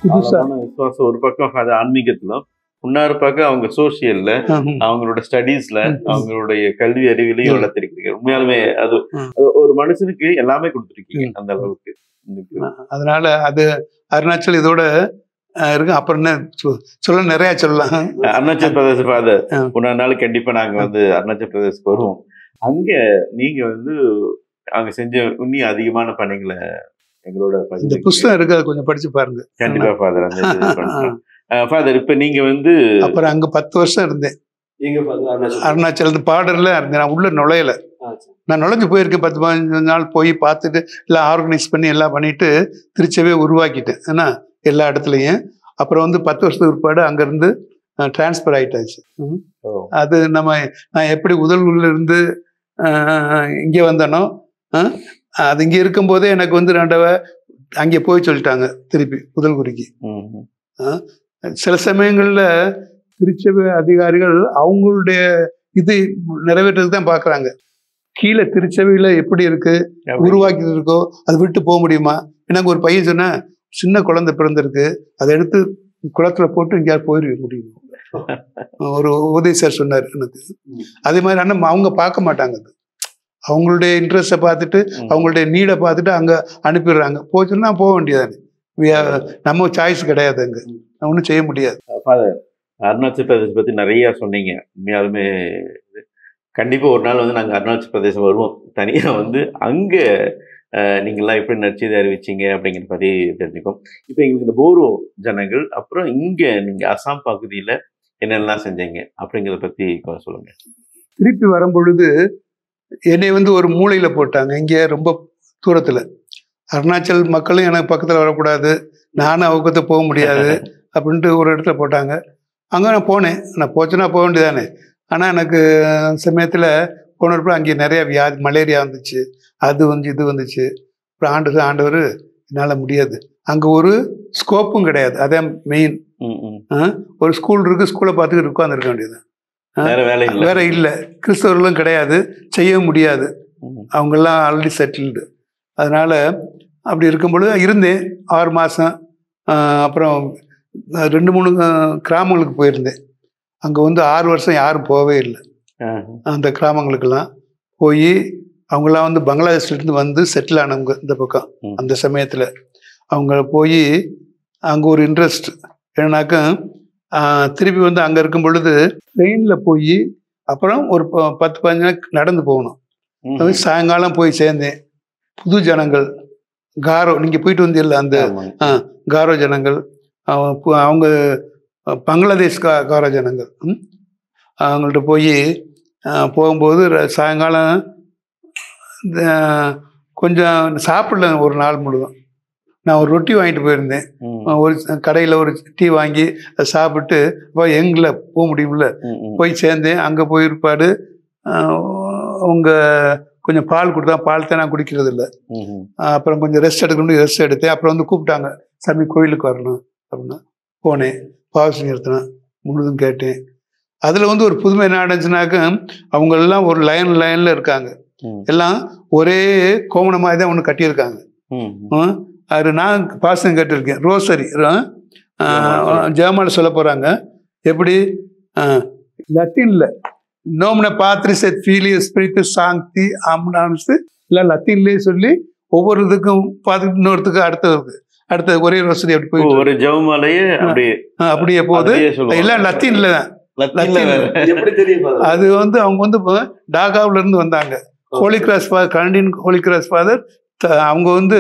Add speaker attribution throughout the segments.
Speaker 1: புதுசா
Speaker 2: ஆழமான விசுவாசம் ஒரு பக்கம் அது ஆன்மீகத்திலும், இன்னொரு பக்கம் அவங்க சோசியல்ல, அவங்களோட ஸ்டடீஸ்ல, அவங்களுடைய கல்வி அறிவிலையும் வளர்த்திருக்கீங்க. உண்மையாலுமே அது ஒரு மனுஷனுக்கு எல்லாமே கொடுத்துருக்கீங்க அந்த அளவுக்கு.
Speaker 1: அதனால அது அருணாச்சல் இதோட இருக்கு. அப்புறம் என்ன சொல்ல நிறைய சொல்லலாம்.
Speaker 2: அருணாச்சல் பிரதேச ஃபாதர் இன்னொரு நாள் கண்டிப்பா நாங்க வந்து அருணாச்சல் பிரதேசத்துக்கு வருவோம். அங்க நீங்க வந்து அங்க செஞ்ச இன்னும் அதிகமான பணிகளை எங்களோட
Speaker 1: இந்த புஸ்தகம் இருக்கு, அதை கொஞ்சம் படிச்சு பாருங்க.
Speaker 2: கண்டிப்பா ஃபாதர். அந்த ஃபாதர் இப்ப நீங்க வந்து
Speaker 1: அப்புறம் அங்க 10 வருஷம் இருந்தேன். அருணாச்சல் பார்டர்ல இருந்தேன். நான் உள்ள நுழையல. நான் நுழைஞ்சு போயிருக்கேன். 10-15 நாள் போய் பார்த்துட்டு எல்லாம் ஆர்கனைஸ் பண்ணி எல்லாம் பண்ணிட்டு திருச்சவே உருவாக்கிட்டேன். ஏன்னா எல்லா இடத்துலையும். அப்புறம் வந்து 10 வருஷத்துக்கு பிற்பாடு அங்கேருந்து டிரான்ஸ்ஃபர் ஆகிட்டாச்சு. அது நான் எப்படி உதல்குள்ள இருந்து இங்கே வந்தேனோ அது இங்கே இருக்கும்போதே எனக்கு வந்து 2 அங்கே போய் சொல்லிட்டாங்க திருப்பி உதல்குறிக்கு. சில சமயங்களில் திருச்சபை அதிகாரிகள் அவங்களுடைய இது நிறைவேற்றதுக்கு தான் பார்க்குறாங்க. கீழே திருச்சபையில் எப்படி இருக்கு உருவாக்கிட்டு இருக்கோ அது விட்டு போக முடியுமா? எனக்கு ஒரு பையன் சொன்ன சின்ன குழந்தை பிறந்திருக்கு, அதை எடுத்து குளத்துல போட்டு எங்கேயாவது போயிட முடியும் ஒரு உதவி சார் சொன்னார் எனக்கு. அதே மாதிரி ஆனால் அவங்க பார்க்க மாட்டாங்க. அது அவங்களுடைய இன்ட்ரெஸ்ட்டை பார்த்துட்டு அவங்களுடைய நீடை பார்த்துட்டு அங்கே அனுப்பிடுறாங்க. போச்சுன்னா போக வேண்டியதானே, நம்ம சாய்ஸ் கிடையாது, அங்கே ஒன்றும் செய்ய முடியாது.
Speaker 2: அருணாச்சல் பிரதேசம் பற்றி நிறையா சொன்னீங்க. உண்மையாலுமே கண்டிப்பாக ஒரு நாள் வந்து நாங்கள் அருணாச்சல் பிரதேசம் வருவோம். தனியாக வந்து அங்கே நீங்கள்லாம் எப்படி நற்செய்தி அறிவிச்சிங்க அப்படிங்கிறத பற்றி தெரிஞ்சுக்கோம். இப்போ எங்களுக்கு இந்த போரோ ஜனங்கள், அப்புறம் இங்கே நீங்கள் அசாம் பகுதியில் என்னென்னலாம் செஞ்சீங்க அப்படிங்கிறத பற்றி சொல்லுங்கள்.
Speaker 1: திருப்பி வரும்பொழுது என்னை வந்து ஒரு மூலையில் போட்டாங்க. இங்கே ரொம்ப தூரத்தில். அருணாச்சல் மக்களும் எனக்கு பக்கத்தில் வரக்கூடாது, நானும் அவங்ககிட்ட போக முடியாது அப்படின்ட்டு ஒரு இடத்துல போட்டாங்க. அங்கே நான் போனேன். நான் போச்சுன்னா போக வேண்டியதானே. ஆனால் எனக்கு சமயத்தில் போனப்போ அங்கே நிறையா வியாதி, மலேரியா வந்துச்சு, அது வந்து இது வந்துச்சு. அப்புறம் ஆண்டவர் என்னால் முடியாது. அங்கே ஒரு ஸ்கோப்பும் கிடையாது, அதான் மெயின். ஒரு ஸ்கூல் இருக்குது, ஸ்கூலை பார்த்துக்கிட்டு உட்காந்துருக்க வேண்டியது, வேற இல்லை. கிறிஸ்தவர்களும் கிடையாது, செய்யவும் முடியாது, அவங்கெல்லாம் ஆல்ரெடி செட்டில்டு. அதனால் அப்படி இருக்கும்பொழுது இருந்தேன் 6 மாதம். அப்புறம் 2-3 கிராமங்களுக்கு போயிருந்தேன். அங்கே வந்து 6 வருஷம் யாரும் போகவே இல்லை. அந்த கிராமங்களுக்கெல்லாம் போய் அவங்களாம் வந்து பங்களாதேஷ்லேருந்து வந்து செட்டில் ஆனவங்க இந்த பக்கம். அந்த சமயத்தில் அவங்க போய் அங்கே ஒரு இன்ட்ரெஸ்ட் என்னன்னாக்கா திருப்பி வந்து அங்கே இருக்கும் பொழுது ட்ரெயினில் போய் அப்புறம் ஒரு 10-15 நாள் நடந்து போகணும். சாயங்காலம் போய் சேர்ந்தேன். புது ஜனங்கள், காரோ, நீங்கள் போயிட்டு வந்தீங்கல்ல அந்த காரோ ஜனங்கள், அவங்க பங்களாதேஷ் காரோ ஜனங்கள். அவங்கள்ட்ட போகும்போது சாயங்காலம் கொஞ்சம் சாப்பிடல. ஒரு நாள் முழுதும் நான் ஒரு ரொட்டி வாங்கிட்டு போயிருந்தேன். ஒரு கடையில் ஒரு டீ வாங்கி அதை சாப்பிட்டு எங்களை போக முடியும்ல போய் சேர்ந்தேன். அங்கே போயிருப்பாடு அவங்க கொஞ்சம் பால் கொடுத்தா, பால் தான் நான் குடிக்கிறது இல்லை. அப்புறம் கொஞ்சம் ரெஸ்ட் ரெஸ்ட் எடுத்தேன். அப்புறம் வந்து கூப்பிட்டாங்க, சாமி கோயிலுக்கு வரணும் அப்படின்னா போனேன். பாவசி நிறுத்தினேன், முழுதும் கேட்டேன். அதில் வந்து ஒரு புதுமை என்ன நடந்துச்சுனாக்க அவங்க எல்லாம் ஒரு லைனில் இருக்காங்க. எல்லாம் ஒரே கோமணமாக தான் ஒன்று கட்டியிருக்காங்க. அது நான் பாசம் கேட்டிருக்கேன். ரோசரி ஜெயமால சொல்ல போகிறாங்க. எப்படி லத்தீனில் நோம்ன பாத்ரிஸ் எட் ஃபீலியஸ் ஸ்பிரிட்டு சாந்தி ஆம்னான்ஸு இல்லை லத்தீன்லேயே சொல்லி ஒவ்வொரு இதுக்கும் பார்த்துட்டு இன்னொருத்துக்கு அடுத்தது ஒரே ரோசரி அப்படி போய்
Speaker 2: ஒரு ஜெயமாலையே
Speaker 1: அப்படியே போகுது. எல்லாம் லத்தீனில் தான். அது வந்து அவங்க வந்து டாகாவில இருந்து வந்தாங்க. Holy cross father, Canadian holy cross father. அவங்க வந்து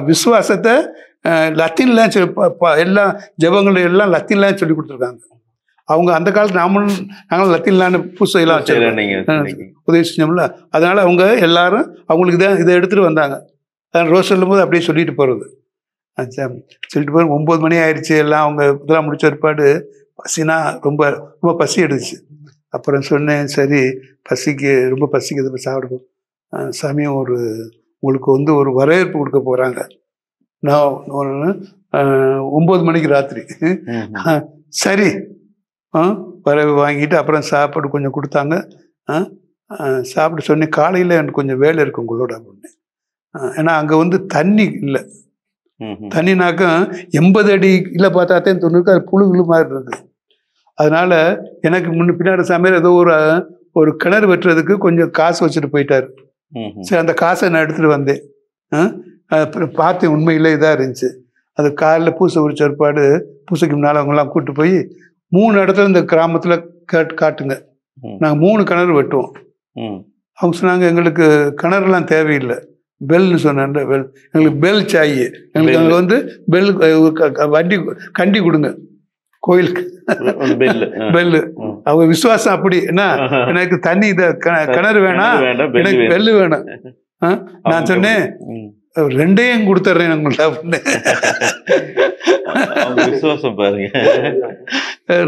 Speaker 1: விசுவாசத்தை லத்தீன்லாம் எல்லா ஜெபங்களும் எல்லாம் லத்தீன்லாம் சொல்லி கொடுத்துருக்காங்க. அவங்க அந்த காலத்து நாங்களும் லத்தீன்லான்னு பூசையெல்லாம் வச்சிருக்கோம், உதவி செஞ்சோம்ல. அதனால அவங்க எல்லாரும் அவங்களுக்கு தான் இதை எடுத்துகிட்டு வந்தாங்க. ரோஸ் சொல்லும் போது அப்படியே சொல்லிட்டு போகிறது. சொல்லிட்டு போய் 9 மணி ஆயிடுச்சு. எல்லாம் அவங்க இதெல்லாம் முடிச்ச ஏற்பாடு. பசினா ரொம்ப ரொம்ப பசி எடுத்துச்சு. அப்புறம் சொன்னேன், சரி பசிக்கு ரொம்ப பசிக்குது, சாப்பிடுவோம். சாமியும் உங்களுக்கு வந்து ஒரு வரவேற்பு கொடுக்க போகிறாங்க. நான் 9 மணிக்கு ராத்திரி. சரி வரவு வாங்கிட்டு அப்புறம் சாப்பாடு கொஞ்சம் கொடுத்தாங்க. சாப்பிட்டு சொன்னேன், காலையில் எனக்கு கொஞ்சம் வேலை இருக்கு உங்களோட அப்படின்னு. ஏன்னா அங்கே வந்து தண்ணி இல்லை, தண்ணினாக்கம் 80 அடியில் பார்த்தாத்தான் 90 அது புழு மாதிரி இருக்குது. அதனால எனக்கு பின்னாடி சமையல் ஏதோ ஒரு கிணறு வெட்டுறதுக்கு கொஞ்சம் காசு வச்சுட்டு போயிட்டாரு. சரி, அந்த காசை நான் எடுத்துகிட்டு வந்தேன். பார்த்தேன், உண்மையிலே இதாக இருந்துச்சு. அது காலில் பூசை உரிச்ச ஏற்பாடு, பூசைக்கு முன்னால் அவங்கெல்லாம் கூப்பிட்டு போய் 3 இடத்துல இந்த கிராமத்தில் காட்டுங்க, நாங்கள் 3 கிணறு வெட்டுவோம். அவங்க சொன்னாங்க, எங்களுக்கு கிணறுலாம் தேவையில்லை, பெல்னு சொன்னேன். பெல் எங்களுக்கு பெல் சாயி, எங்களுக்கு அங்கே வந்து பெல் வண்டி கண்டி கொடுங்க கோயிலுக்கு பெல்லு. அவங்க விசுவாசம் அப்படி. என்ன, எனக்கு தண்ணி இதை கிணறு வேணாம், எனக்கு பெல்லு வேணும். நான் சொன்னேன், 2ஐயும் கொடுத்துட்றேன் உங்கள்ட்ட அப்படின்னு.
Speaker 2: விசுவாசம் பாருங்க.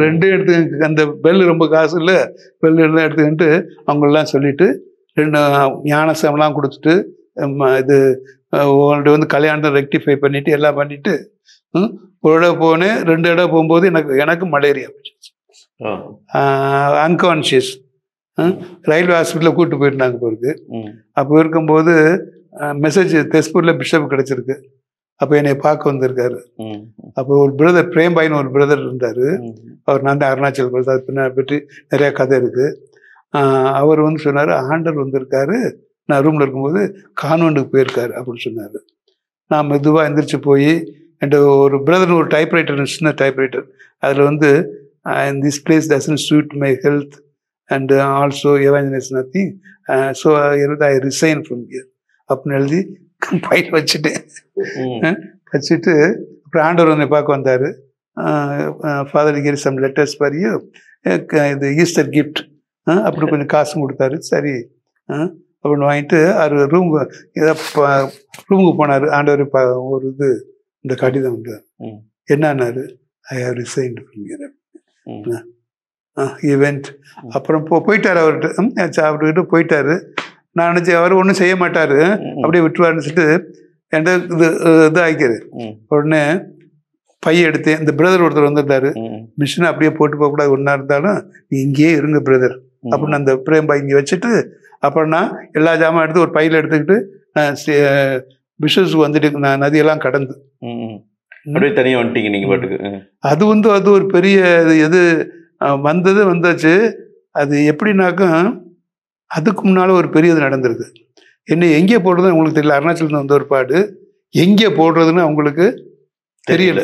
Speaker 1: 2 எடுத்து, அந்த பெல்லு ரொம்ப காசு இல்லை, பெல்லு எல்லாம் எடுத்துக்கிட்டு அவங்களெல்லாம் சொல்லிட்டு 2 ஞானசம்லாம் கொடுத்துட்டு, இது உங்கள்ட்ட வந்து கல்யாணத்தை ரெக்டிஃபை பண்ணிட்டு எல்லாம் பண்ணிட்டு ஒரு இடம் போனேன். 2 இடம் போகும்போது எனக்கு மலேரியா அன்கான்ஷியஸ். ரயில்வே ஹாஸ்பிட்டலில் கூப்பிட்டு போயிருந்தாங்க போருக்கு. அப்போ இருக்கும்போது மெசேஜ் தெஸ்பூரில் பிஷப் கிடச்சிருக்கு. அப்போ என்னை பார்க்க வந்திருக்காரு. அப்போ ஒரு பிரதர் பிரேம்பாயின்னு ஒரு பிரதர் இருந்தார். அவர் நான் தான் அருணாச்சல் பிரதர், பின்ன பற்றி நிறையா கதை இருக்குது. அவர் வந்து சொன்னார், ஆண்டர் வந்திருக்காரு, நான் ரூமில் இருக்கும்போது கான்வெண்ட்டுக்கு போயிருக்காரு அப்படின்னு சொன்னார். நான் மெதுவாக எந்திரிச்சு போய் என்கிட்ட ஒரு பிரதர் ஒரு டைப்ரைட்டர், சின்ன டைப்ரைட்டர், அதில் வந்து this place doesn't suit my health and also evangelise nothing, so I resign from here அப்படின்னு எழுதி ஃபைல் வச்சுட்டேன். வச்சுட்டு அப்புறம் ஆண்டவர் என்னை பார்க்க வந்தார். Father give some letters for you, இது ஈஸ்டர் கிஃப்ட் அப்படி கொஞ்சம் காசும் கொடுத்தாரு. சரி அப்படின்னு வாங்கிட்டு அவர் ரூமுக்கு போனார். ஆண்டவர் ஒரு இது இந்த கடிதம் உண்டு, என்னன்னாரு, I have resigned from here event. அப்புறம் போயிட்டார் அவர்கிட்ட போயிட்டாரு. நான் நினச்சேன் அவர் ஒன்றும் செய்ய மாட்டார், அப்படியே விட்டுருவாருன்னு சொல்லிட்டு என்கிட்ட இது ஆகிக்காரு. உடனே பைய எடுத்தேன். இந்த பிரதர் ஒருத்தர் வந்திருந்தாரு, மிஷினை அப்படியே போட்டு போகக்கூடாது, ஒன்றா இருந்தாலும் நீ இங்கேயே இருங்க பிரதர் அப்படின்னு அந்த பிரேம்பாய் இங்கே வச்சுட்டு, அப்புறம் நான் எல்லா ஜாமான் எடுத்து ஒரு பையில் எடுத்துக்கிட்டு நான் பிஷப்ஸுக்கு வந்துட்டு நான் நதியெல்லாம் கடந்து
Speaker 2: தனியாக வந்துட்டீங்க நீங்கள் பாட்டுக்கு.
Speaker 1: அது வந்து அது ஒரு பெரிய எது வந்தாச்சு. அது எப்படின்னாக்கும் அதுக்கு முன்னால் ஒரு பெரிய இது நடந்திருக்கு. என்ன எங்கே போடுறதுன்னு உங்களுக்கு தெரியல. அருணாச்சலத்தில் வந்த ஒரு பாடு எங்கே போடுறதுன்னு அவங்களுக்கு தெரியல.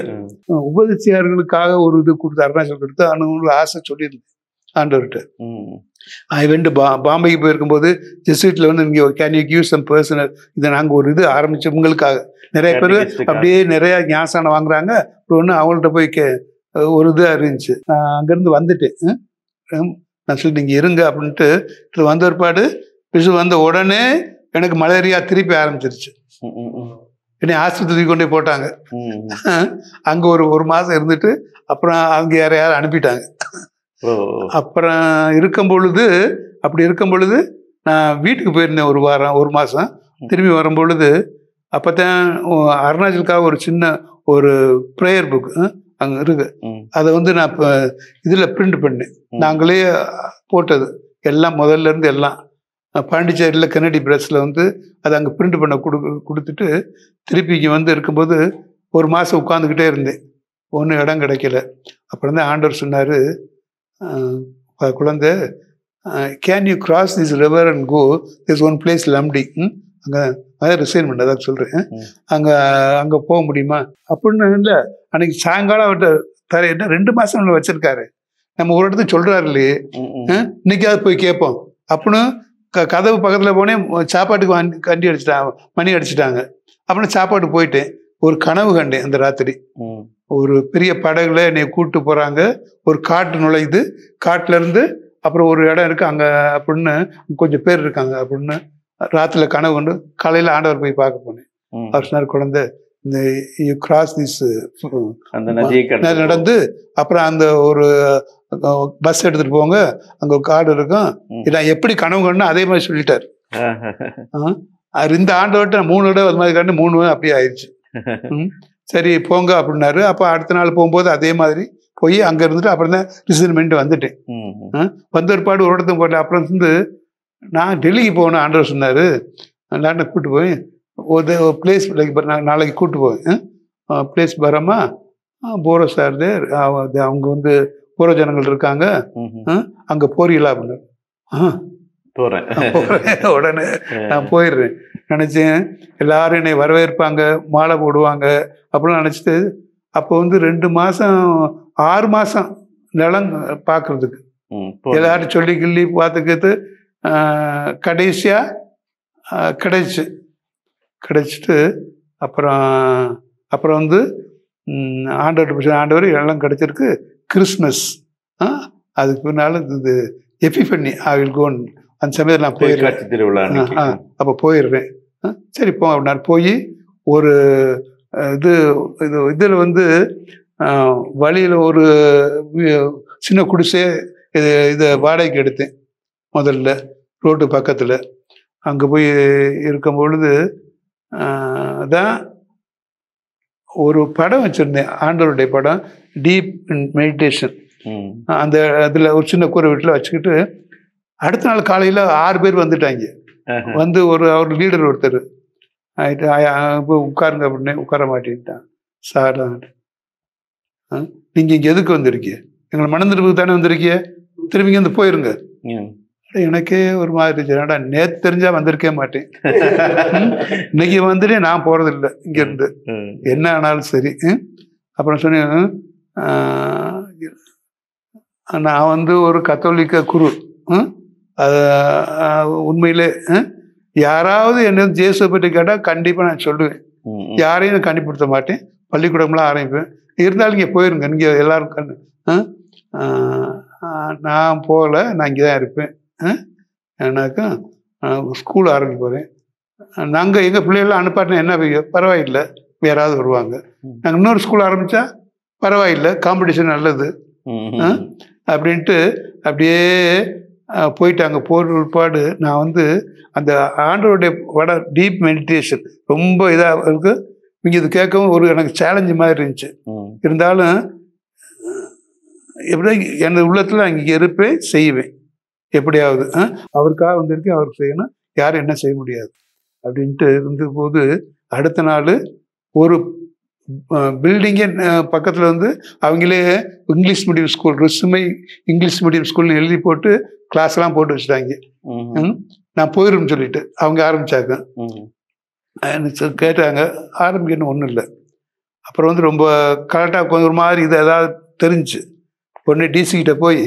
Speaker 1: உபதேசியார்களுக்காக ஒரு இது கொடுத்து அருணாச்சல் கொடுத்து அவங்களுக்கு ஆசை சொல்லியிருந்தேன் ஆண்டவர்கிட்ட. ஐ வெண்ட் பாம்பேக்கு போயிருக்கும்போது ஜெஸ்விட்டில் வந்து இங்கே can you give some personal, இதை நாங்கள் ஒரு இது ஆரம்பித்தோம் உங்களுக்காக. நிறைய பேர் அப்படியே நிறையா ஞாசானம் வாங்குறாங்க. ஒன்று அவங்கள்ட்ட போய் ஒரு இதாக இருந்துச்சு. அங்கேருந்து வந்துட்டேன். நான் சொல்லிட்டு நீங்கள் இருங்க அப்படின்ட்டு வந்த ஒருபாடு விஷு வந்த உடனே எனக்கு மலேரியா திருப்பி ஆரம்பிச்சிருச்சு. என்னை ஆஸ்பத்திரிக்கு கொண்டே போட்டாங்க. அங்கே ஒரு மாதம் இருந்துட்டு அப்புறம் அங்கே யாரையாரும் அனுப்பிட்டாங்க. அப்புறம் அப்படி இருக்கும் பொழுது நான் வீட்டுக்கு போயிருந்தேன் ஒரு மாதம். திரும்பி வரும்பொழுது அப்போ தான் அருணாச்சலுக்காக ஒரு சின்ன ஒரு ப்ரேயர் புக் அங்கே இருக்கு. அதை வந்து நான் இப்போ இதில் பிரிண்ட் பண்ணேன். நாங்களே போட்டது எல்லாம் முதல்ல இருந்து எல்லாம் பாண்டிச்சேரியில் கென்னடி பிரஸ்ஸில் வந்து அதை அங்கே பிரிண்ட் பண்ண கொடுத்துட்டு திருப்பி இங்கே வந்து இருக்கும்போது ஒரு மாதம் உட்காந்துக்கிட்டே இருந்தேன். ஒன்றும் இடம் கிடைக்கல. அப்புறம் தான் ஆண்டவர் சொன்னார், குழந்தை, can you cross this river and go this one place லம்டி, அங்கே ரிசைன் பண்ண அதான் சொல்கிறேன், அங்கே போக முடியுமா அப்படின்னு. இல்லை, அன்னைக்கு சாயங்காலம் அவர்கிட்ட என்ன 2 மாதம் நம்மளை வச்சிருக்காரு. நம்ம ஒரு இடத்துக்கு சொல்கிறாரு இல்லையே, இன்னைக்காவது போய் கேட்போம் அப்படின்னு கதவு பக்கத்தில் போனேன். சாப்பாட்டுக்கு மணி அடிச்சிட்டாங்க. அப்புறம் சாப்பாட்டுக்கு போயிட்டேன். ஒரு கனவு கண்டேன் அந்த ராத்திரி. ஒரு பெரிய படகுல என்னை கூப்பிட்டு போகிறாங்க. ஒரு காட்டு நுழையுது. காட்டிலேருந்து அப்புறம் ஒரு இடம் இருக்குது அங்கே அப்படின்னு கொஞ்சம் பேர் இருக்காங்க அப்படின்னு ராத்திரியில் கனவு கொண்டு காலையில் ஆண்டவர் போய் பார்க்க போனேன். அவர் சொன்னார், குழந்தை, இந்த யூ கிராஸ் திஸ் நடந்து அப்புறம் அந்த ஒரு பஸ் எடுத்துகிட்டு போங்க, அங்கே ஒரு காடு இருக்கும், நான் எப்படி கனவு கண்டோ அதே மாதிரி சொல்லிட்டார். இந்த ஆண்டவர்கிட்ட 3 இடம் அது மாதிரி கண்டு 3 அப்படியே ஆயிடுச்சு. சரி போங்க அப்படின்னாரு. அப்போ அடுத்த நாள் போகும்போது அதே மாதிரி போய் அங்கே இருந்துட்டு அப்புறம் தான் ரிசைன் பண்ணிட்டு வந்துட்டேன். வந்த ஒரு பாடு ஒரு இடத்துக்கு போட்டேன். அப்புறம் வந்து நான் டெல்லிக்கு போகணும் ஆண்டவர் சொன்னார். லண்டன் கூப்பிட்டு போய் ஒரு பிளேஸ் நாளைக்கு கூப்பிட்டு போவேன். பிளேஸ் பரமா போரஸ் ஆர் தேர், அவங்க வந்து போற ஜனங்கள் இருக்காங்க, அங்கே போறீங்களா அப்படின்னு.
Speaker 2: போகிறேன்.
Speaker 1: உடனே நான் போயிடுறேன் நினச்சேன். எல்லாரும் என்னை வரவேற்பாங்க, மாலை போடுவாங்க அப்படிலாம் நினச்சிட்டு, அப்போ வந்து 2 மாதம் 6 மாதம் நிலம் பார்க்குறதுக்கு எல்லாரும் சொல்லி கிள்ளி பார்த்துக்கிட்டு கடைசியாக கிடைச்சிட்டு அப்புறம் வந்து ஆண்டவர் எல்லாம் கிடைச்சிருக்கு. கிறிஸ்மஸ் அதுக்கு பின்னால் இது எபிஃபனி ஐ வில் கோன். அந்த சமயத்தில் நான் போயிடுறேன். அப்போ போயிடுறேன். சரி போ அப்படின்னாரு. போய் ஒரு இதில் வந்து வழியில் ஒரு சின்ன குடிசை இதை வாடகைக்கு எடுத்தேன் முதல்ல, ரோட்டு பக்கத்தில். அங்கே போய் இருக்கும் பொழுது தான் ஒரு படம் வச்சுருந்தேன், ஆண்டவருடைய படம், டீப் மெடிடேஷன். அந்த அதில் ஒரு சின்ன கூரை வீட்டில் வச்சுக்கிட்டு அடுத்த நாள் காலையில் 6 பேர் வந்துட்டாங்க. வந்து அவர் லீடர் ஒருத்தர் ஆகிட்டு உட்காருங்க அப்படின்னு உட்கார மாட்டேன்ட்டான். சார் நீங்கள் இங்கே எதுக்கு வந்திருக்கீங்க? எங்களை மணந்திருப்புக்கு தானே வந்திருக்கீங்க, திரும்பிங்க வந்து போயிருங்க. எனக்கே ஒரு மாதிரி இருந்துச்சு. நேற்று தெரிஞ்சா வந்திருக்கே மாட்டேன், இன்னைக்கு வந்துட்டு நான் போறதில்லை இங்கேருந்து, என்ன ஆனாலும் சரி. அப்புறம் சொன்னேன், நான் வந்து ஒரு கத்தோலிக்க குரு, உண்மையிலே யாராவது என்ன ஜேசுவை பற்றி கேட்டால் கண்டிப்பாக நான் சொல்லுவேன், யாரையும் நான் கண்டிப்படுத்த மாட்டேன், பள்ளிக்கூடம்லாம் ஆரம்பிப்பேன். இருந்தாலும் இங்கே போயிருங்க, இங்கே எல்லாரும் நான் போகல, நான் இங்கே தான் இருப்பேன். ஏன்னாக்கா ஸ்கூல் ஆரம்பிக்க போகிறேன். நாங்கள் எங்கள் பிள்ளைகள்லாம் அனுப்பாட்டினா என்ன பரவாயில்லை, யாராவது வருவாங்க. நாங்கள் இன்னொரு ஸ்கூல் ஆரம்பித்தா பரவாயில்லை, காம்படிஷன் நல்லது அப்படின்ட்டு அப்படியே போயிட்டாங்க. போகிற பிற்பாடு நான் வந்து அந்த ஆண்டவருடைய டீப் மெடிடேஷன் ரொம்ப இதாக இருக்குது. இங்கே இது கேட்கவும் ஒரு எனக்கு சேலஞ்சு மாதிரி இருந்துச்சு. இருந்தாலும் எப்படி எனது உள்ளத்தில் நான் இங்கே இருப்பேன், செய்வேன், எப்படியாவது அவருக்காக வந்திருக்கேன், அவருக்கு செய்யணும், யாரும் என்ன செய்ய முடியாது அப்படின்ட்டு இருந்தபோது அடுத்த நாள் ஒரு பில்டிங்கே பக்கத்தில் வந்து அவங்களே இங்கிலீஷ் மீடியம் ஸ்கூல், ரெசுமை இங்கிலீஷ் மீடியம் ஸ்கூல்னு எழுதி போட்டு கிளாஸ்லாம் போட்டு வச்சுட்டாங்க. நான் போயிடும்னு சொல்லிட்டு அவங்க ஆரம்பித்தாங்க. கேட்டாங்க, ஆரம்பிக்கணும் ஒன்றும் இல்லை. அப்புறம் வந்து ரொம்ப கரெக்டாக ஒரு மாதிரி இது ஏதாவது தெரிஞ்சு உடனே டிசிக்கிட்ட போய்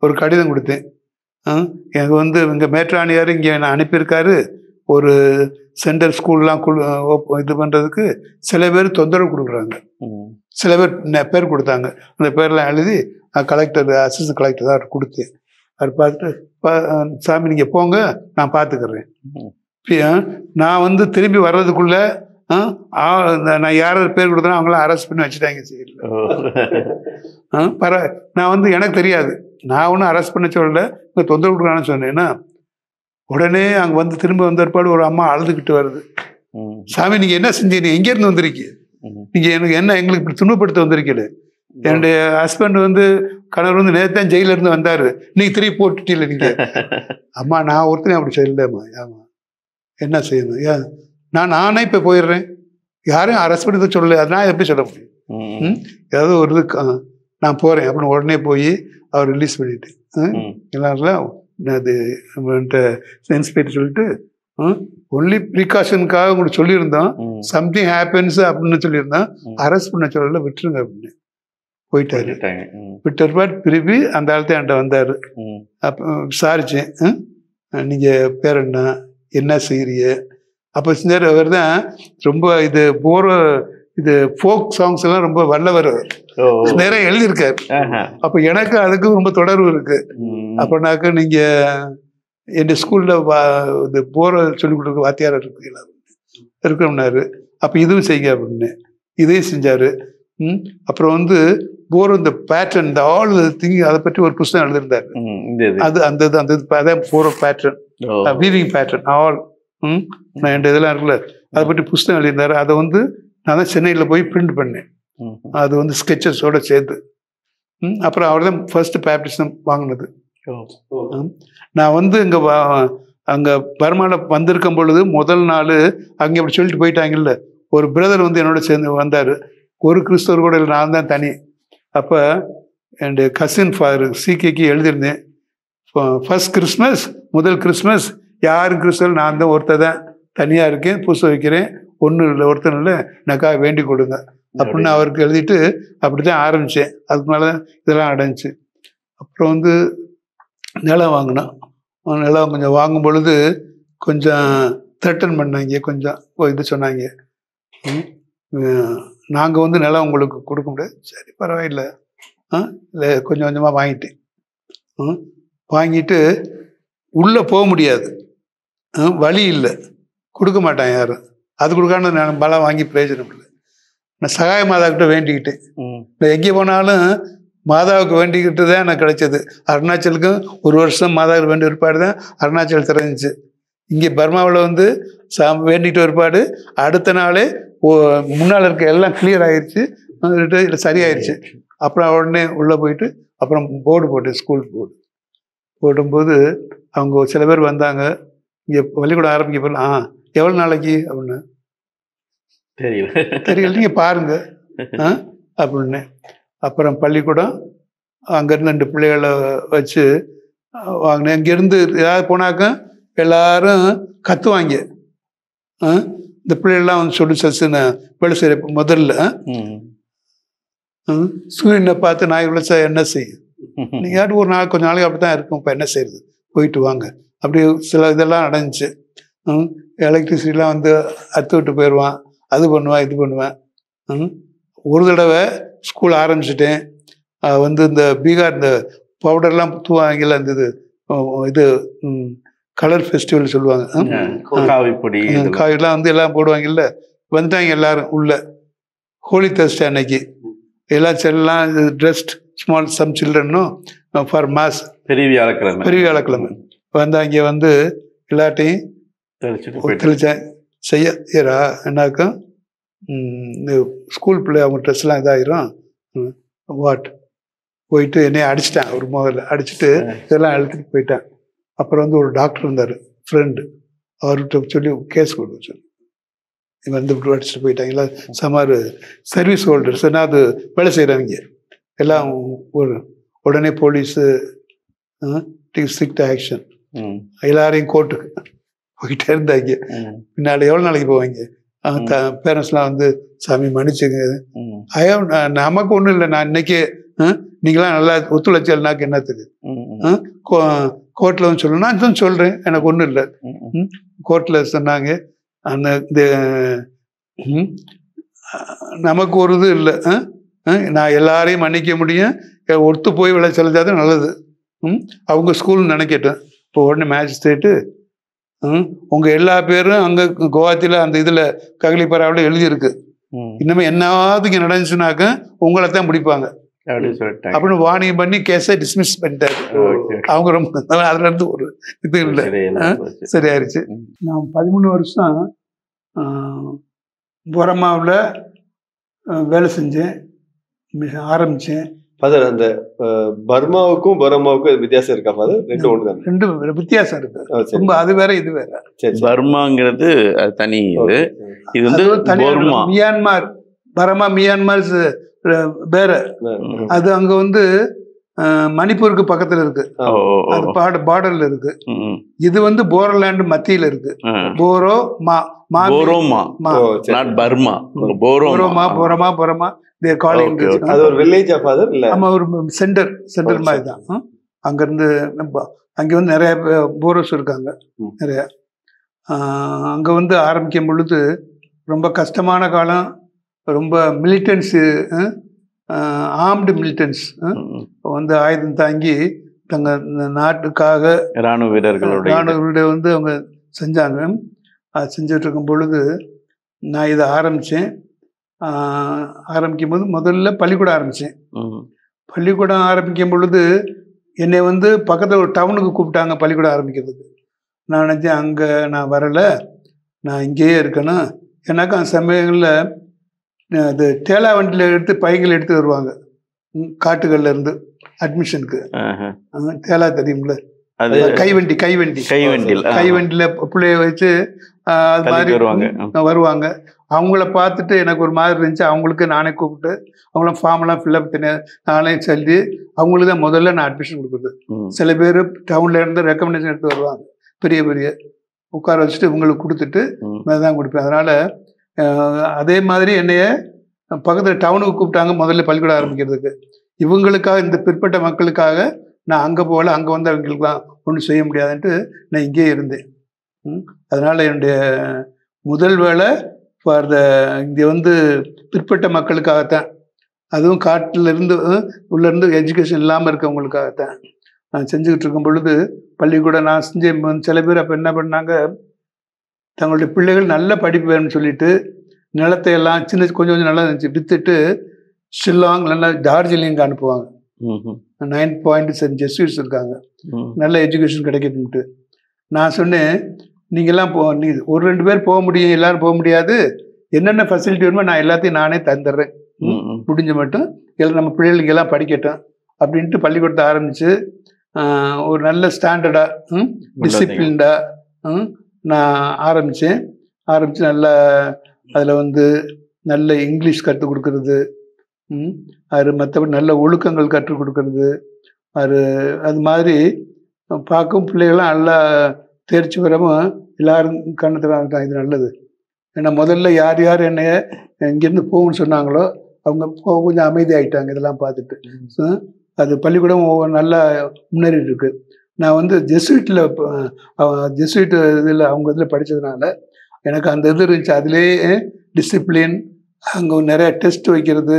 Speaker 1: ஒரு கடிதம் கொடுத்தேன். எனக்கு வந்து இங்கே மேட்ரானியார் இங்கே நான் அனுப்பியிருக்காரு, ஒரு சென்ட்ரல் ஸ்கூல்லாம் இது பண்ணுறதுக்கு சில பேர் தொந்தரவு கொடுக்குறாங்க, சில பேர் கொடுத்தாங்க. அந்த பேர்லாம் எழுதி கலெக்டர், அசிஸ்டன்ட் கலெக்டர் தான் கொடுத்தேன். அவர் பார்த்துட்டு, சாமி நீங்கள் போங்க, நான் பார்த்துக்கிறேன். நான் வந்து திரும்பி வர்றதுக்குள்ளே நான் யார் பேர் கொடுத்தேனோ அவங்களாம் அரெஸ்ட் பண்ணி வச்சுட்டாங்க. சரி நான் வந்து எனக்கு தெரியாது, நான் ஒன்றும் அரெஸ்ட் பண்ண சொல்லலை, இங்கே தொந்தரவு கொடுக்குறான்னு சொன்னேன்னா உடனே அங்கே வந்து திரும்ப வந்த பிற்பாடு ஒரு அம்மா அழுதுகிட்டு வருது. சாமி நீங்கள் என்ன செஞ்சீங்க, எங்கேருந்து வந்திருக்கீங்க, நீங்கள் எனக்கு என்ன எங்களுக்கு இப்படி துன்பப்படுத்த வந்திருக்கீங்க, என்னுடைய ஹஸ்பண்ட் வந்து கணவர் வந்து நேற்று ஜெயிலிருந்து வந்தார், நீங்கள் திரும்பி போட்டுட்டீங்களே நீங்கள். அம்மா நான் ஒருத்தனே அப்படி சொல்லலைம்மா, ஏம்மா என்ன செய்யணும், ஏன் நானே இப்போ போயிடுறேன், யாரையும் அரெஸ்ட் பண்ணி சொல்லலை, அது நான் எப்படி சொல்ல முடியும், ஏதாவது ஒரு இது நான் போகிறேன் அப்படின்னு உடனே போய் அவர் ரிலீஸ் பண்ணிட்டு எல்லாரும் அது இன்ஸ்பெக்டர் சொல்லிட்டு ஒன்லி ப்ரிகாஷனுக்காக உங்களுக்கு சொல்லியிருந்தோம், சம்திங் ஹேப்பன்ஸ் அப்படின்னு சொல்லியிருந்தோம், அரெஸ்ட் பண்ண சொல்லல, விட்டுருங்க அப்படின்னு போயிட்டாரு. விட்டுருப்பார். திருப்பி அந்த ஆள்தான் என்கிட்ட வந்தார். அப்போ விசாரிச்சேன், நீங்கள் பேர் என்ன செய்கிறீங்க. அப்போ செஞ்சார். அவர் தான் ரொம்ப இது இது ஃபோக் சாங்ஸ் எல்லாம் ரொம்ப வல்லவர், நிறைய எழுதியிருக்காரு. அப்போ எனக்கு அதுக்கு ரொம்ப தொடர்பு இருக்கு. அப்போனாக்க நீங்க என் ஸ்கூல்ல இந்த சொல்லிக் கொடுக்க வாத்தியார் இருக்கணும்னாரு. அப்போ இதுவும் செய்யுங்க அப்படின்னு இதையும் செஞ்சாரு. அப்புறம் வந்து இந்த பேட்டர்ன், இந்த ஆல் திங், அதை பற்றி ஒரு புத்தகம் எழுதியிருந்தாரு. அது அந்த அதான் பேட்டர்ன், வீவிங் பேட்டர்ன் ஆல் நான் இதெல்லாம் இருக்குல்ல, அதை பற்றி புத்தகம் எழுதியிருந்தாரு. அதை வந்து நான் தான் சென்னையில் போய் பிரிண்ட் பண்ணேன், அது வந்து ஸ்கெச்சஸோட சேர்த்து. அப்புறம் அவர் தான் ஃபர்ஸ்ட் பேப்டிசம் வாங்கினது. நான் வந்து அங்கே பர்மாவில் வந்திருக்கும் பொழுது முதல் நாள் அங்கே அப்படி சொல்லிட்டு போயிட்டாங்கல்ல, ஒரு பிரதர் வந்து என்னோட சேர்ந்து வந்தார். ஒரு கிறிஸ்தவர் கூட இல்லை, நான் தான் தனி. அப்போ என்னுடைய கசின் ஃபாதர் சிகேக்கு எழுதியிருந்தேன், ஃபர்ஸ்ட் கிறிஸ்மஸ், முதல் கிறிஸ்மஸ் யாரும் கிறிஸ்தவர் நான் தான் ஒருத்தர் தான் தனியாக இருக்கேன், பூசை வைக்கிறேன், ஒன்றும் இல்லை ஒருத்தர் இல்லை, எனக்காக வேண்டி கொடுங்க அப்படின்னு அவருக்கு எழுதிட்டு அப்படி தான் ஆரம்பித்தேன். அதுக்கு மேலே இதெல்லாம் அடைஞ்சிச்சு. அப்புறம் வந்து நிலம் வாங்கினோம். நிலம் கொஞ்சம் வாங்கும் பொழுது கொஞ்சம் த்ரெட்டன் பண்ணாங்க, கொஞ்சம் இது சொன்னாங்க, நாங்கள் வந்து நிலம் உங்களுக்கு கொடுக்க முடியாது. சரி பரவாயில்லை, இல்லை கொஞ்சம் கொஞ்சமாக வாங்கிட்டேன். வாங்கிட்டு உள்ளே போக முடியாது, வழி இல்லை, கொடுக்க மாட்டான் யாரும். அது கொடுக்கான நான் பலம் வாங்கி பிரயோஜனம் இல்லை. நான் சகாய மாதாக்கிட்ட வேண்டிக்கிட்டேன். நான் எங்கே போனாலும் மாதாவுக்கு வேண்டிக்கிட்டு தான் எனக்கு கிடைச்சது. அருணாச்சலுக்கும் ஒரு வருஷம் மாதாவுக்கு வேண்டிய ஒருபாடு தான் அருணாச்சல் திறந்துச்சு. இங்கே பர்மாவில் வந்து வேண்டிட்டு ஒருபாடு அடுத்த நாளே முன்னால் இருக்க எல்லாம் கிளியர் ஆயிடுச்சு, இல்லை சரியாயிருச்சு. அப்புறம் உடனே உள்ளே போயிட்டு அப்புறம் போர்டு போட்டேன், ஸ்கூல் போர்டு போடும்போது அவங்க சில பேர் வந்தாங்க, இங்கே பள்ளிக்கூடம் ஆரம்பிக்க போகலாம், எவ்வளோ நாளைக்கு அப்படின்னு தெரியல, நீங்கள் பாருங்க அப்படின்னு. அப்புறம் பள்ளிக்கூடம் அங்கேருந்து 2 பிள்ளைகளை வச்சு வாங்கினேன். இங்கேருந்து ஏதாவது போனாக்க எல்லாரும் கத்துவாங்க, இந்த பிள்ளைகள்லாம் வந்து சொல்லி சச்சுன்னு வேலை செய்கிற முதல்ல சூரியனை பார்த்து நான் இவ்வளோ என்ன செய்யும், நீங்கள் ஒரு நாள் கொஞ்ச நாளைக்கு அப்படி தான் இருக்கும், இப்போ என்ன செய்யுது, போயிட்டு வாங்க. அப்படி சில இதெல்லாம் அடைஞ்சிச்சு. எலக்ட்ரிசிட்டிலாம் வந்து அத்து விட்டு போயிடுவான், அது பண்ணுவேன் இது பண்ணுவேன். ஒரு தடவை ஸ்கூல் ஆரம்பிச்சிட்டேன், வந்து இந்த பீகார் இந்த பவுடர்லாம் தூவாங்கல, அந்த இது கலர் ஃபெஸ்டிவல் சொல்லுவாங்க, காவிலாம் வந்து எல்லாம் போடுவாங்கல்ல, வந்துட்டாங்க எல்லாரும் உள்ள. ஹோலி தர்ஸ்டே அன்னைக்கு எல்லாம் செல்லாம் ட்ரெஸ்ட் ஸ்மால் சம் சில்ட்ரனும் ஃபார் மாஸ், பெரிய வியாழக்கிழமை வந்தாங்க. வந்து எல்லாட்டையும் தெளிச்சேன் செய்யறா என்னாக்கும் இந்த ஸ்கூல் பிள்ளை அவங்க ட்ரெஸ்லாம் இதாகிரும் வாட் போயிட்டு என்னைய அடிச்சிட்டேன். ஒரு முதல்ல அடிச்சுட்டு இதெல்லாம் அழுத்திட்டு போயிட்டேன். அப்புறம் வந்து ஒரு டாக்டர் இருந்தார் ஃப்ரெண்டு, அவர்கிட்ட சொல்லி கேஸ் கொடுக்க சொல்லி வந்து அடிச்சுட்டு போயிட்டாங்க. எல்லாம் சமார் சர்வீஸ் ஹோல்டர்ஸ், ஏன்னா அது வேலை செய்கிறவங்க எல்லாம் ஒரு உடனே போலீஸு ஸ்ட்ரிக்ட் ஆக்ஷன், எல்லாரையும் கோர்ட்டுக்கு போயிட்டே இருந்தாங்க. பின்னாடி எவ்வளோ நாளைக்கு போவாங்க. பேரண்ட்ஸ்லாம் வந்து சாமி மன்னிச்சுங்க, நமக்கு ஒன்றும் இல்லை, நான் இன்னைக்கு நீங்களாம் நல்லா ஒத்துழைச்சல்னாக்கு என்னத்துக்கு கோர்ட்டில் வந்து சொல்லணும், நான் தான் சொல்கிறேன், எனக்கு ஒன்றும் இல்லை. கோர்ட்டில் சொன்னாங்க அந்த இந்த நமக்கு ஒரு இது இல்லை, நான் எல்லாரையும் மன்னிக்க முடியும், ஒத்து போய் விளை செலுத்தாதான் நல்லது, அவங்க ஸ்கூல்னு நினைக்கட்டும். இப்போ உடனே மேஜிஸ்ட்ரேட்டு உங்கள் எல்லா பேரும் அங்கே குவாஹாத்தியில் அந்த இதில் ககலிப்பராவில் எழுதியிருக்கு, இன்னுமே என்னாவது இங்கே நடந்துச்சுனாக்க உங்களை தான் பிடிப்பாங்க அப்படின்னு வார்னிங் பண்ணி கேஸை டிஸ்மிஸ் பண்ணிட்டாரு. அவங்க ரொம்ப அதுல இருந்து ஒரு இது இல்லை, சரியாயிருச்சு. நான் 13 வருஷம் பர்மாவில் வேலை செஞ்சேன், ஆரம்பித்தேன்.
Speaker 3: ஃபாதர் அந்த பர்மாவுக்கும் பர்மாவுக்கும் வித்தியாசம் இருக்கா ஃபாதர்? ரெண்டு ஒன்று தான்,
Speaker 1: ரெண்டு வித்தியாசம் இருக்கு ரொம்ப, அது வேற இது வேற.
Speaker 2: பர்மாங்கிறது அது தனி, இது வந்து
Speaker 1: மியான்மார், பர்மா மியான்மார் வேற. அது அங்க வந்து மணிப்பூருக்கு பக்கத்துல இருக்கு, அது பார்டர்ல இருக்கு. இது வந்து போரோலேண்ட் மத்தியில இருக்கு. போரோமா
Speaker 3: அது ஒரு வில்லேஜா ஃபாதர்? இல்ல,
Speaker 1: ஆமா, ஒரு சென்டர் மாதிரி தான். அங்க இருந்து அங்க வந்து நிறைய போரோஸ் இருக்காங்க நிறைய. அங்க வந்து ஆரம்பிக்கும் பொழுது ரொம்ப கஷ்டமான காலம், ரொம்ப மிலிட்டன்ஸ், ஆர்ம்டு மிலிட்டன்ஸ் வந்து ஆயுதம் தாங்கி தங்க நாட்டுக்காக
Speaker 2: இராணுவ வீரர்களுடைய
Speaker 1: வந்து அவங்க செஞ்சாங்க. அது செஞ்சுட்டு இருக்கும் பொழுது நான் இதை ஆரம்பித்தேன். ஆரம்பிக்கும் போது முதல்ல பள்ளிக்கூடம் ஆரம்பித்தேன். பள்ளிக்கூடம் ஆரம்பிக்கும் பொழுது என்னை வந்து பக்கத்தில் ஒரு டவுனுக்கு கூப்பிட்டாங்க பள்ளிக்கூடம் ஆரம்பிக்கிறதுக்கு. நான் நினச்சேன் அங்கே நான் வரலை, நான் இங்கேயே இருக்கணும். எனக்கு அந்த சமயங்களில் அது டேலா வண்டியில் எடுத்து பைகள் எடுத்து வருவாங்க காட்டுகள்ல இருந்து அட்மிஷனுக்கு. டேலா தெரியும்ல,
Speaker 2: அது
Speaker 1: கைவண்டியில்
Speaker 2: கைவண்டியில்
Speaker 1: பிள்ளைய வச்சு அது மாதிரி வருவாங்க. அவங்கள பார்த்துட்டு எனக்கு ஒரு மாதிரி இருந்துச்சு. அவங்களுக்கு நானே கூப்பிட்டு அவங்களாம் ஃபார்ம்லாம் ஃபில்அப் பண்ணி நானே சொல்லி அவங்களுக்கு தான் முதல்ல நான் அட்மிஷன் கொடுக்குறது. சில பேர் டவுன்ல இருந்து ரெக்கமெண்டேஷன் எடுத்து வருவாங்க, பெரிய உட்கார வச்சுட்டு இவங்களுக்கு கொடுத்துட்டு தான் கொடுப்பேன். அதனால அதே மாதிரி என்னைய பக்கத்தில் டவுனுக்கு கூப்பிட்டாங்க முதல்ல பள்ளிக்கூடம் ஆரம்பிக்கிறதுக்கு. இவங்களுக்காக, இந்த பிற்பட்ட மக்களுக்காக நான் அங்கே போகல, அங்கே வந்து அவங்களுக்குலாம் ஒன்றும் செய்ய முடியாதுன்ட்டு நான் இங்கேயே இருந்தேன். அதனால் என்னுடைய முதல் வேலை ஃபார் இங்கே வந்து பிற்பட்ட மக்களுக்காகத்தான், அதுவும் காட்டிலேருந்து உள்ளேருந்து எஜுகேஷன் இல்லாமல் இருக்கவங்களுக்காகத்தான் நான் செஞ்சுக்கிட்டு இருக்கும் பொழுது பள்ளிக்கூடம் நான் செஞ்சேன். சில பேர் அப்போ என்ன பண்ணாங்க, தங்களுடைய பிள்ளைகள் நல்ல படிப்பு வேணும்னு சொல்லிட்டு நிலத்தை எல்லாம் கொஞ்சம் நல்லா இருந்துச்சு விற்றுட்டு ஷில்லாங் நல்லா டார்ஜிலிங் அனுப்புவாங்க. 9.7 ஜெஸ்யூட்ஸ் இருக்காங்க, நல்ல எஜுகேஷன் கிடைக்குதுன்ட்டு. நான் சொன்னேன், நீங்கள்லாம் நீ ஒரு 2 பேர் போக முடியும், எல்லாரும் போக முடியாது, என்னென்ன ஃபெசிலிட்டி வேணுமோ நான் எல்லாத்தையும் நானே தந்துடுறேன், முடிஞ்ச மட்டும் எல்லாம் நம்ம பிள்ளைகளுக்கு எல்லாம் படிக்கட்டும் அப்படின்ட்டு பள்ளிக்கூடத்தை ஆரம்பித்து ஒரு நல்ல ஸ்டாண்டர்டாக டிசிப்ளின்டாக நான் ஆரம்பித்து நல்லா அதில் வந்து நல்ல இங்கிலீஷ் கற்றுக் கொடுக்கறது, அது மற்றபடி நல்ல ஒழுக்கங்கள் கற்றுக் கொடுக்கறது, அது மாதிரி பார்க்கும் பிள்ளைகள்லாம் நல்லா தேர்ச்சி பெறாமல் எல்லாரும் கண்ணத்துக்காக இது நல்லது. ஏன்னா முதல்ல யார் என்னைய இங்கேருந்து போகணும்னு சொன்னாங்களோ அவங்க கொஞ்சம் அமைதியாகிட்டாங்க இதெல்லாம் பார்த்துட்டு. அது பள்ளிக்கூடம் நல்லா முன்னேறிட்டு இருக்கு. நான் வந்து ஜெஸ்யூட் இதில் அவங்க இதில் படித்ததுனால எனக்கு அந்த இது இருந்துச்சு. அதுலேயே டிசிப்ளின், அங்கே நிறையா டெஸ்ட் வைக்கிறது,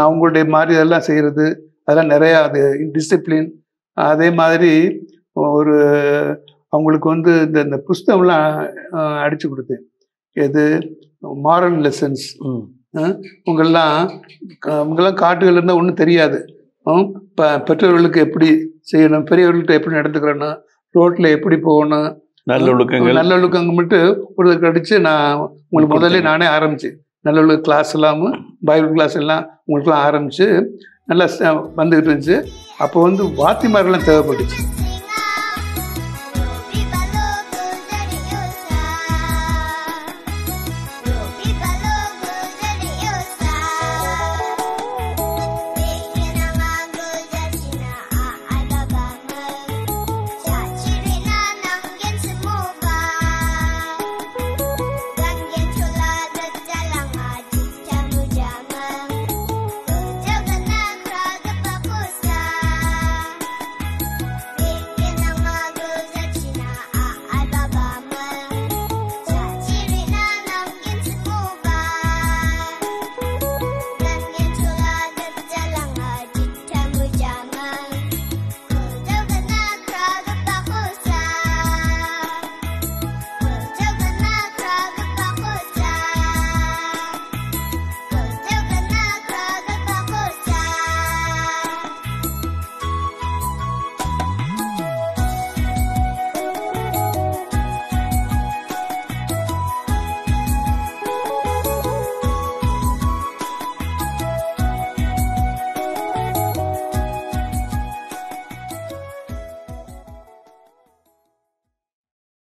Speaker 1: அவங்களுடைய மாதிரி இதெல்லாம் செய்கிறது, அதெல்லாம் நிறையா அது டிசிப்ளின். அதே மாதிரி ஒரு அவங்களுக்கு வந்து இந்த புஸ்தகம்லாம் அடித்து கொடுத்தேன், எது மாரல் லெசன்ஸ். அவங்கெல்லாம் காட்டுகள் இருந்தால் ஒன்றும் தெரியாது. பெற்றோர்களுக்கு எப்படி செய்யணும், பெரியவர்கள்ட்ட எப்படி நடந்துக்கிறணும், ரோட்டில் எப்படி போகணும், நல்லொழுக்கங்க மட்டும் ஒரு கடிச்சு நான் உங்களுக்கு முதல்ல நானே ஆரம்பித்தேன். நல்லொழுக்க கிளாஸ் இல்லாமல் பைபிள் கிளாஸ் எல்லாம் உங்களுக்குலாம் ஆரம்பித்து நல்லா வந்துக்கிட்டு இருந்துச்சு. அப்போ வந்து வாத்திமார்கள்லாம் தேவைப்பட்டுச்சு.